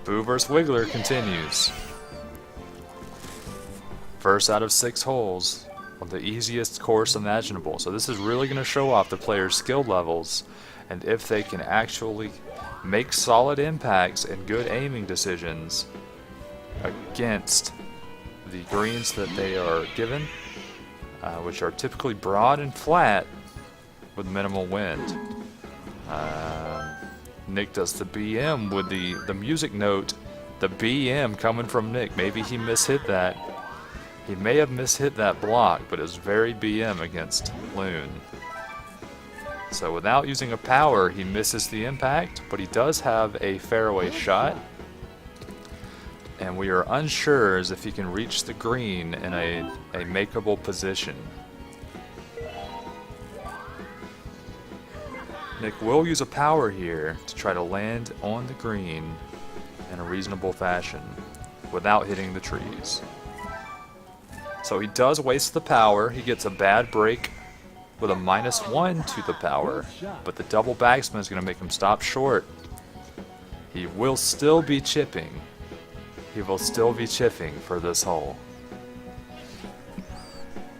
Boo vs. Wiggler continues. First out of 6 holes on the easiest course imaginable. So this is really going to show off the players' skill levels and if they can actually make solid impacts and good aiming decisions against the greens that they are given, which are typically broad and flat with minimal wind. Nick does the BM with the music note, the BM coming from Nick. Maybe he mishit that. He may have mishit that block, but it was very BM against Lune. So without using a power, he misses the impact, but he does have a fairway shot. And we are unsure as if he can reach the green in a makeable position. Nick will use a power here to try to land on the green in a reasonable fashion without hitting the trees. So he does waste the power. He gets a bad break with a -1 to the power, but the double backspin is going to make him stop short. He will still be chipping. He will still be chipping for this hole.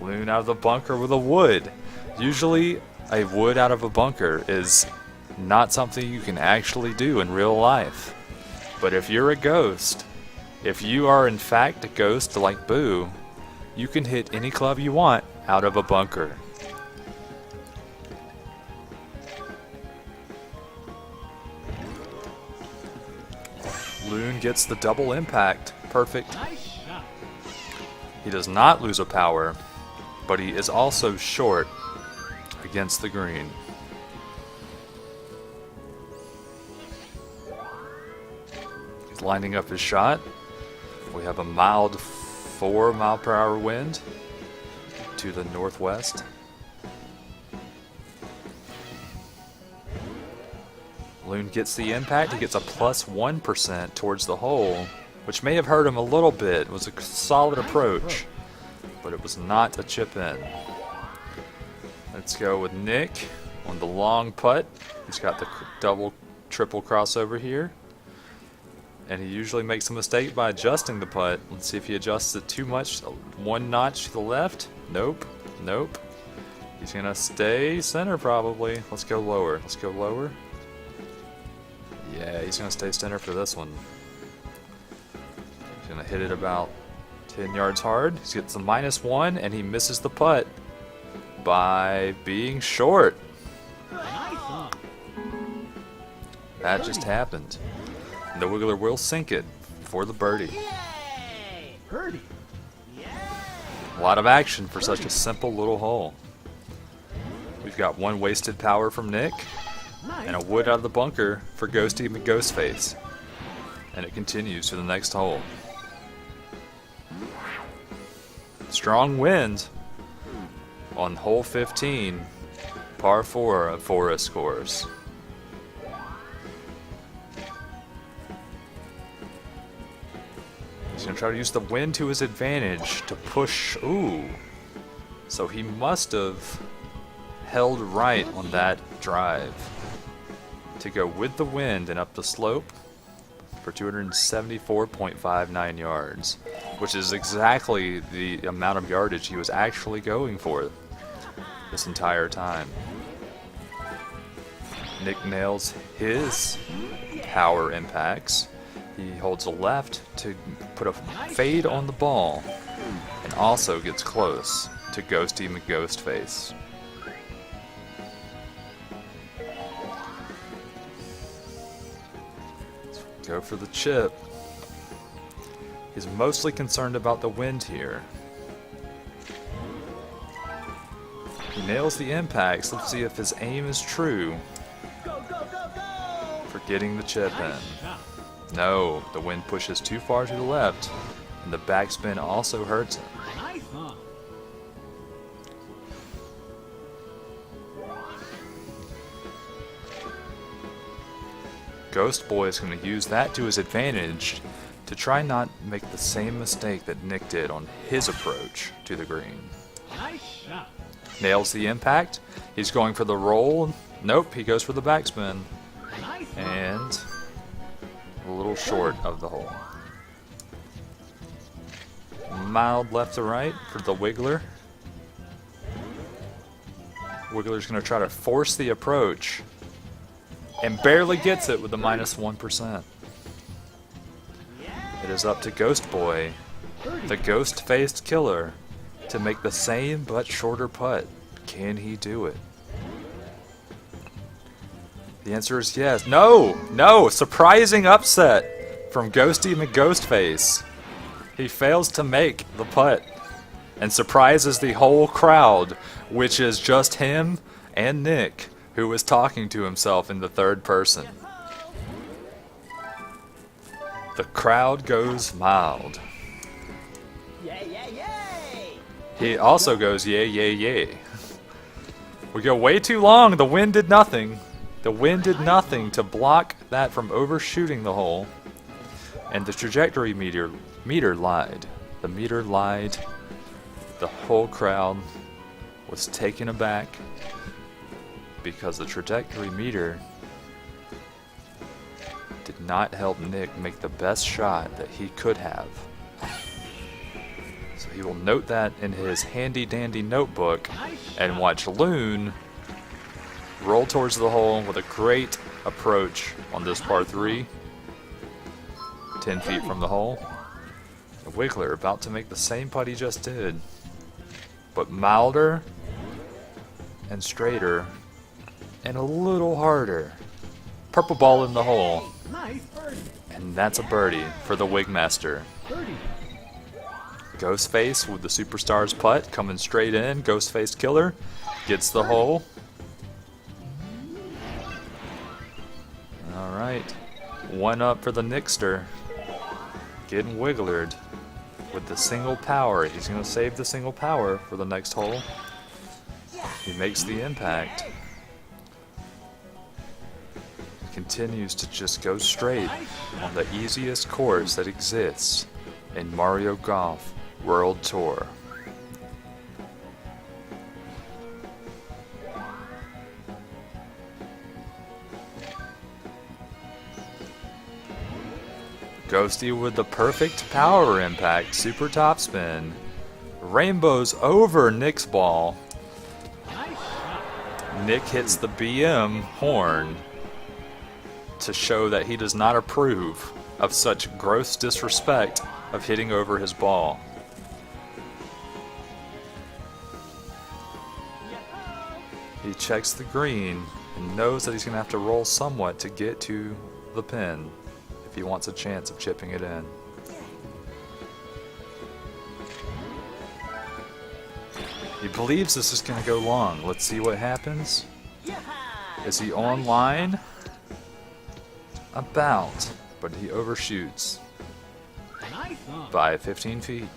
Lune out of the bunker with a wood. Usually a wood out of a bunker is not something you can actually do in real life. But if you're a ghost, if you are in fact a ghost like Boo, you can hit any club you want out of a bunker. Lune gets the double impact. Perfect. He does not lose a power, but he is also short against the green. He's lining up his shot. We have a mild 4-mile-per-hour wind to the northwest. Lune gets the impact. He gets a +1% towards the hole, which may have hurt him a little bit. It was a solid approach, but it was not a chip in. Let's go with Nick on the long putt. He's got the double, triple crossover here. And he usually makes a mistake by adjusting the putt. Let's see if he adjusts it too much. 1 notch to the left. Nope. Nope. He's going to stay center probably. Let's go lower. Let's go lower. Yeah, he's going to stay center for this one. He's going to hit it about 10 yards hard. He gets a -1 and he misses the putt by being short. That just happened. And the Wiggler will sink it for the birdie. A lot of action for such a simple little hole. We've got 1 wasted power from Nick and a wood out of the bunker for Ghosty McGhostface. And it continues to the next hole. Strong wind on hole 15, par 4 of Forest Course. He's going to try to use the wind to his advantage to push. Ooh. So he must have held right on that drive to go with the wind and up the slope for 274.59 yards, which is exactly the amount of yardage he was actually going for this entire time. Nick nails his power impacts. He holds a left to put a fade on the ball and also gets close to Ghosty McGhostface. Go for the chip. He's mostly concerned about the wind here. He nails the impacts. Let's see if his aim is true for getting the chip in. No, the wind pushes too far to the left, and the backspin also hurts him. Ghost Boy is going to use that to his advantage to try not make the same mistake that Nick did on his approach to the green. Nails the impact. He's going for the roll. Nope, he goes for the backspin. And a little little short of the hole. Mild left to right for the Wiggler. Wiggler's going to try to force the approach and barely gets it with a -1%. It is up to Ghost Boy, the ghost-faced killer, to make the same but shorter putt. Can he do it? The answer is yes. No! No! Surprising upset from Ghosty McGhostface. He fails to make the putt and surprises the whole crowd, which is just him and Nick, who is talking to himself in the third person. The crowd goes mild. Yay, yay, yay! He also goes yay, yay, yay. We go way too long. The wind did nothing. The wind did nothing to block that from overshooting the hole. And the trajectory meter lied. The meter lied. The whole crowd was taken aback because the trajectory meter did not help Nick make the best shot that he could have. So he will note that in his handy dandy notebook and watch Lune roll towards the hole with a great approach on this par 3. 10 feet from the hole. The Wiggler about to make the same putt he just did, but milder and straighter and a little harder. Purple ball in the hole. Nice birdie. And that's a birdie for the Wigmaster. Birdie. Ghostface with the Superstars putt coming straight in. Ghostface Killer gets the hole. Alright. One up for the Nickster. Getting wigglered with the single power. He's going to save the single power for the next hole. He makes the impact. Continues to just go straight on the easiest course that exists in Mario Golf World Tour. Ghosty with the perfect power impact, super topspin. Rainbows over Nick's ball. Nick hits the BM horn to show that he does not approve of such gross disrespect of hitting over his ball. He checks the green and knows that he's going to have to roll somewhat to get to the pin if he wants a chance of chipping it in. He believes this is going to go long. Let's see what happens. Is he on line? About, but he overshoots by 15 feet.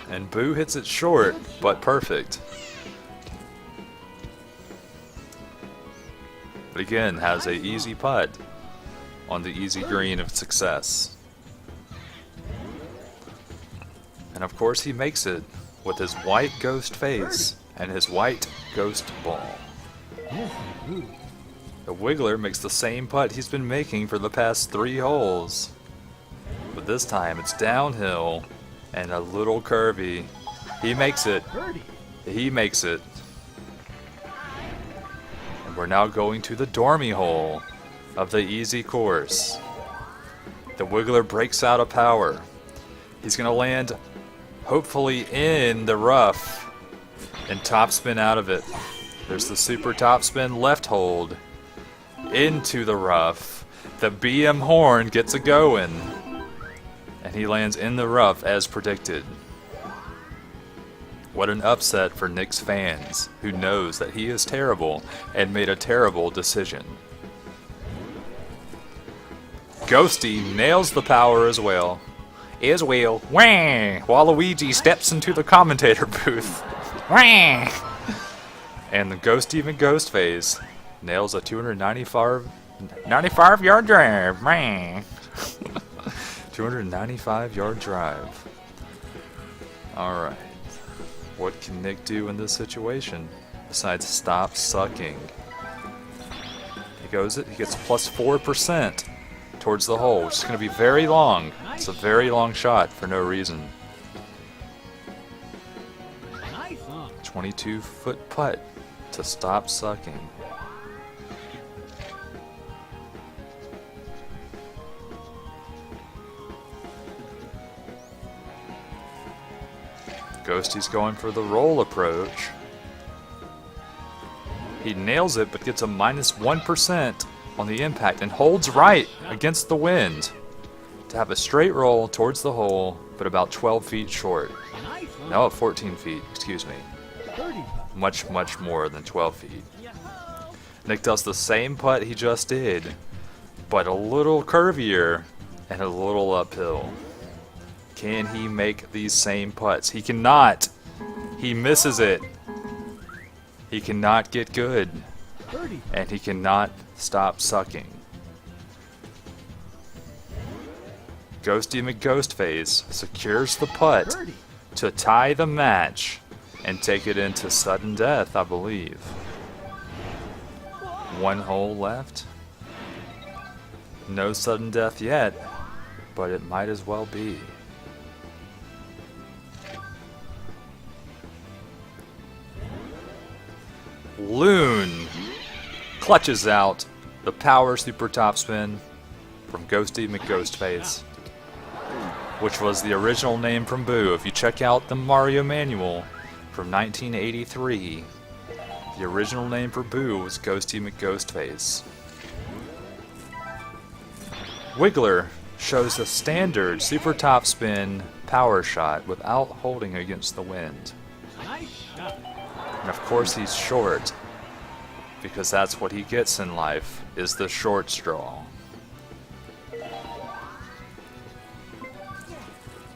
And Boo hits it short, but perfect. But again, has a easy putt on the easy green of success. And of course he makes it with his white ghost face and his white ghost ball. The Wiggler makes the same putt he's been making for the past 3 holes. But this time it's downhill and a little curvy. He makes it. He makes it. And we're now going to the dormy hole of the easy course. The Wiggler breaks out of power. He's going to land hopefully in the rough and topspin out of it. There's the super topspin left hold into the rough. The BM horn gets a going. And he lands in the rough as predicted. What an upset for Nick's fans, who knows that he is terrible and made a terrible decision. Ghosty nails the power as well. Wah! Waluigi steps into the commentator booth. Wah! And the Ghosty McGhostface nails a 295 95-yard drive, man. 295-yard drive. Alright. What can Nick do in this situation besides stop sucking? He gets plus 4% towards the hole, which is going to be very long. It's a very long shot for no reason. 22-foot putt to stop sucking. Ghosty's going for the roll approach. He nails it, but gets a minus 1% on the impact and holds right against the wind to have a straight roll towards the hole, but about 12 feet short. No, 14 feet, excuse me. Much, much more than 12 feet. Nick does the same putt he just did, but a little curvier and a little uphill. Can he make these same putts? He cannot. He misses it. He cannot get good. And he cannot stop sucking. Ghosty McGhostface secures the putt to tie the match and take it into sudden death, I believe. One hole left. No sudden death yet, but it might as well be. Lune clutches out the power super topspin from Ghosty McGhostface, which was the original name from Boo. If you check out the Mario manual from 1983, the original name for Boo was Ghosty McGhostface. Wiggler shows the standard super topspin power shot without holding against the wind. And of course he's short, because that's what he gets in life, is the short straw.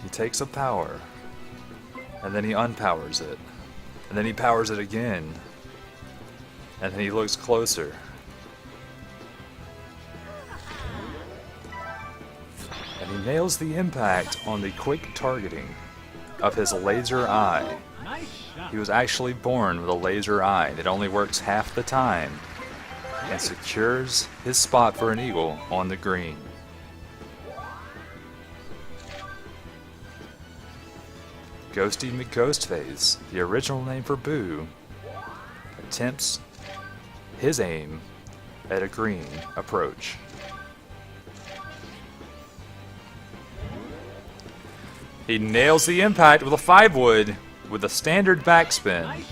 He takes a power, and then he unpowers it, and then he powers it again, and then he looks closer. And he nails the impact on the quick targeting of his laser eye. He was actually born with a laser eye that only works half the time and secures his spot for an eagle on the green. Ghosty McGhostface, the original name for Boo, attempts his aim at a green approach. He nails the impact with a 5-wood with a standard backspin.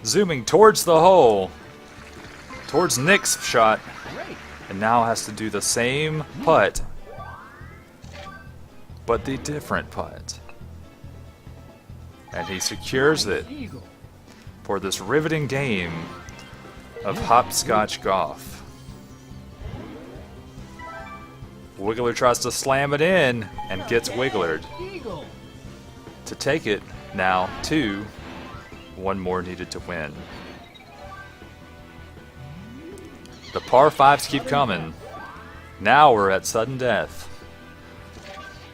Zooming towards the hole, towards Nick's shot, and now has to do the same putt, but the different putt. And he secures it for this riveting game of hopscotch golf. Wiggler tries to slam it in and gets wigglered. To take it now to one more needed to win. The par 5s keep coming. Now we're at sudden death.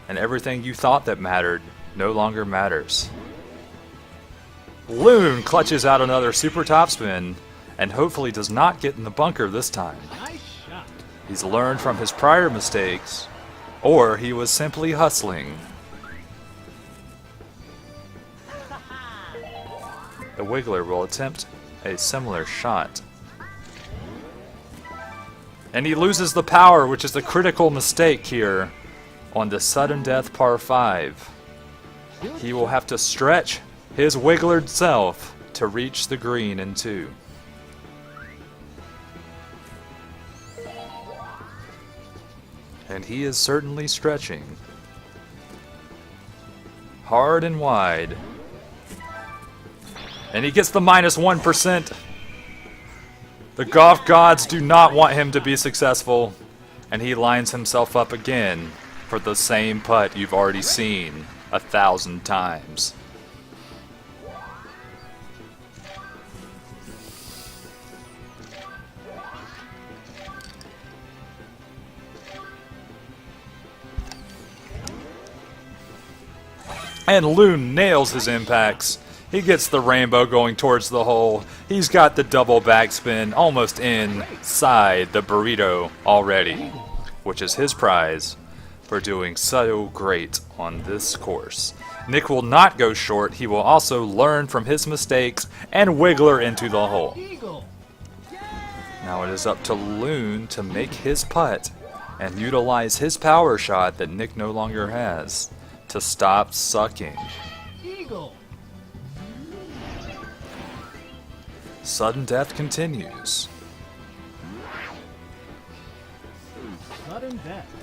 And everything you thought that mattered no longer matters. Lune clutches out another super topspin and hopefully does not get in the bunker this time. He's learned from his prior mistakes, or he was simply hustling. The Wiggler will attempt a similar shot. And he loses the power, which is the critical mistake here on the sudden death par 5. He will have to stretch his Wigglered self to reach the green in 2. And he is certainly stretching. Hard and wide. And he gets the minus 1%. The golf gods do not want him to be successful. And he lines himself up again for the same putt you've already seen 1,000 times. And Lune nails his impacts. He gets the rainbow going towards the hole. He's got the double backspin almost inside the burrito already, which is his prize for doing so great on this course. Nick will not go short. He will also learn from his mistakes and wiggler into the hole. Eagle. Now it is up to Lune to make his putt and utilize his power shot that Nick no longer has to stop sucking. Eagle. Sudden death continues. Sudden death.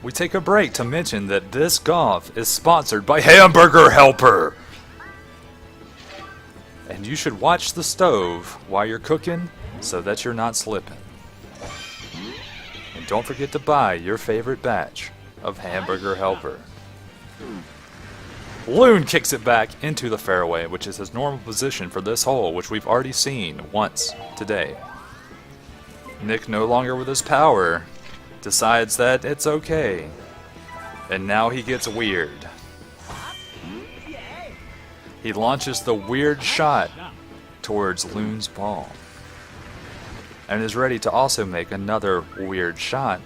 We take a break to mention that this golf is sponsored by Hamburger Helper. And you should watch the stove while you're cooking so that you're not slipping. And don't forget to buy your favorite batch of Hamburger Helper. Lune kicks it back into the fairway, which is his normal position for this hole, which we've already seen once today. Nick, no longer with his power, decides that it's okay. And now he gets weird. He launches the weird shot towards Lune's ball. And is ready to also make another weird shot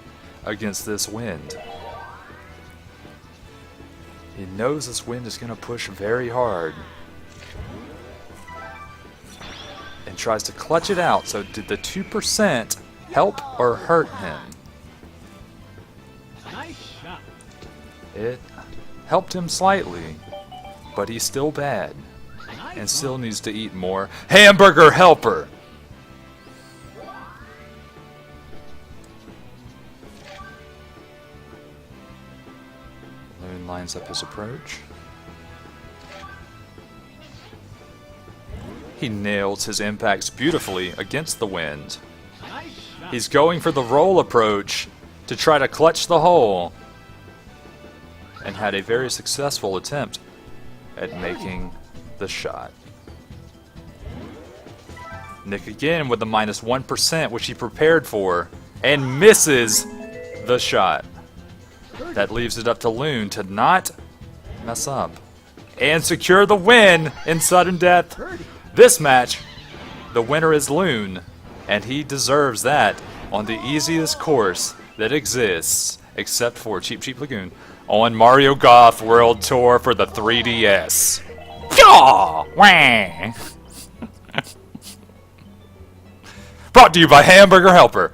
against this wind. He knows this wind is going to push very hard. And tries to clutch it out. So did the 2% help or hurt him? Nice shot. It helped him slightly, but he's still bad. Nice And still needs to eat more Hamburger Helper. Lune lines up his approach. He nails his impacts beautifully against the wind. Nice shot. He's going for the roll approach to try to clutch the hole, and had a very successful attempt at making the shot. Nick again with the minus 1%, which he prepared for, and misses the shot. That leaves it up to Lune to not mess up and secure the win in sudden death. This match, the winner is Lune, and he deserves that on the easiest course that exists, except for Cheap Cheap Lagoon, on Mario Golf World Tour for the 3DS. Yaw! Wah! Brought to you by Hamburger Helper.